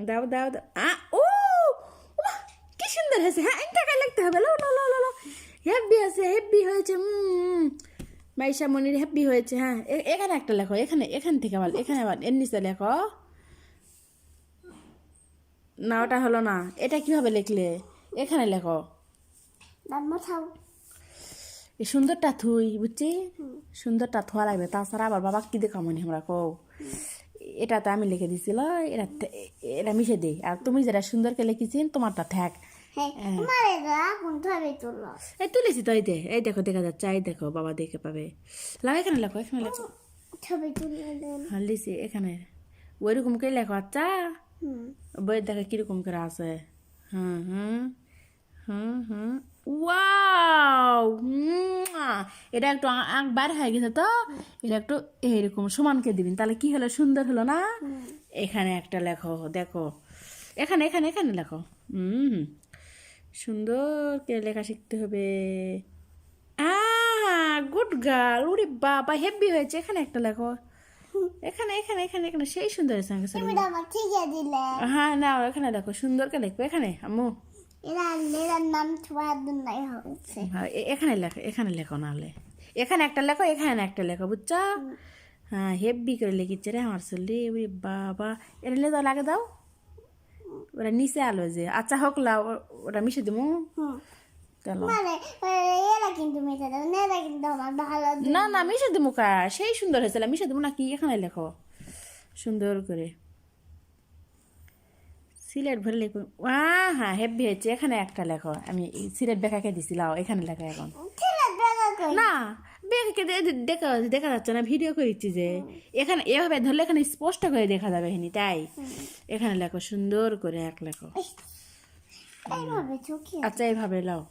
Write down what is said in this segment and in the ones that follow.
দাও দাও দাও ও ওমা, কি সুন্দর হয়েছে। হ্যাঁ টাকায় লাগতে হবে। লো লো লো লো লো হেব্বি আছে, হেব্বি হয়েছে। মাইশা মনির হেব্বি হয়েছে। হ্যাঁ এখানে একটা লেখো, এখান থেকে আবার এখানে আবার এর নিচে লেখো। না ওটা হলো না, এটা কিভাবে লিখলে? এখানে লেখো। এই সুন্দরটা থুই বুঝছি, সুন্দরটা থোয়া লাগবে, তাছাড়া আবার বাবা কি দেখামনি আমরা কো। এটা তো আমি লিখে দিছিল, এটা এটা মিশে দিই। আর তুমি যেটা সুন্দরকে লিখেছিন তোমারটা থাক। এই তুলেছি তো, এই দেখো দেখা যাচ্ছে, এই দেখো বাবা দেখে পাবে। লাও এখানে লেখো, এখানে লেখো। হ্যাঁ লিখছি এখানে, ওইরকম করে লেখো। আচ্ছা বইয়ের দেখো কিরকম করে আছে। হুম হুম হুম হুম ওয়াও, এটা একটু আঁক বার হয়ে গেছে তো, এটা একটু এইরকম সমানকে দিবেন, তাহলে কি হলো, সুন্দর হলো না? এখানে একটা লেখো, দেখো এখানে এখানে এখানে লেখো। সুন্দর করে লেখা শিখতে হবে। গুড গার্ল, ওরে বাবা হেব্বি হয়েছে। এখানে একটা লেখো, এখানে এখানে এখানে এখানে, সেই সুন্দর হয়েছে। হ্যাঁ না এখানে দেখো, সুন্দর করে লিখবো এখানে আম্মু। এখানে লেখো, এখানে লেখো, নাহলে এখানে একটা লেখো, এখানে একটা লেখো, বুঝছো? হ্যাঁ হেব্বি করে লিখিচ্ছে রে আমার ছেলে। ওরে বাবা, এটা নিয়ে দাও, লাগে দাও। ওরা নিচে আলো যে, আচ্ছা হোক লাও, ওটা মিশে দিমু। না না মিশে দিমু কা, সেই সুন্দর হয়েছিল, মিশে দিমু নাকি? এখানে লেখো সুন্দর করে, সিলেট ভরে লিখবো। হ্যাঁ হেব্বি হয়েছে। এখানে একটা লেখো, আমি সিলেট বেকাকে দিছিলাম, এখানে লেখো এখন। না বেকাকে দেখা দেখা যাচ্ছে না, ভিডিও করেছি যে। এখানে এভাবে ধরলে এখানে স্পষ্ট করে দেখা যাবে হিনি, তাই এখানে লেখো সুন্দর করে এক লেখো। আচ্ছা এইভাবে লাও।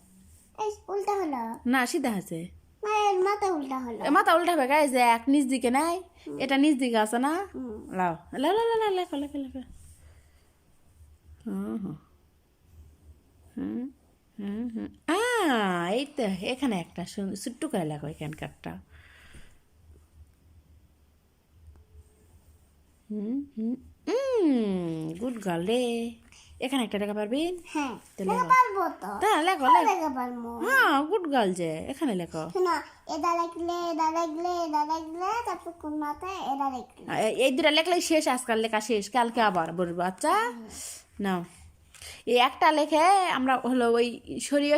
না সিধা আছে, মাথা উল্টা হবে গায়ে যে, এক নিচ দিকে নাই, এটা নিচ দিকে আছে না? লাও লাও লাও লাও লেখো লেখো লেখো। এই তো এখানে একটা ছোট্ট করে লেখো, এখানকারটা। গুড গার্ল রে। এখানে একটা লেখা পারবেন? হ্যাঁ লেখো লেখো। হ্যাঁ গুড গার্ল যে, এখানে লেখো। এই দুটা লেখলে শেষ, আজকাল লেখা শেষ, কালকে আবার বলবো। আচ্ছা নাও এই একটা লেখে আমরা হলো ওই সরিয়ে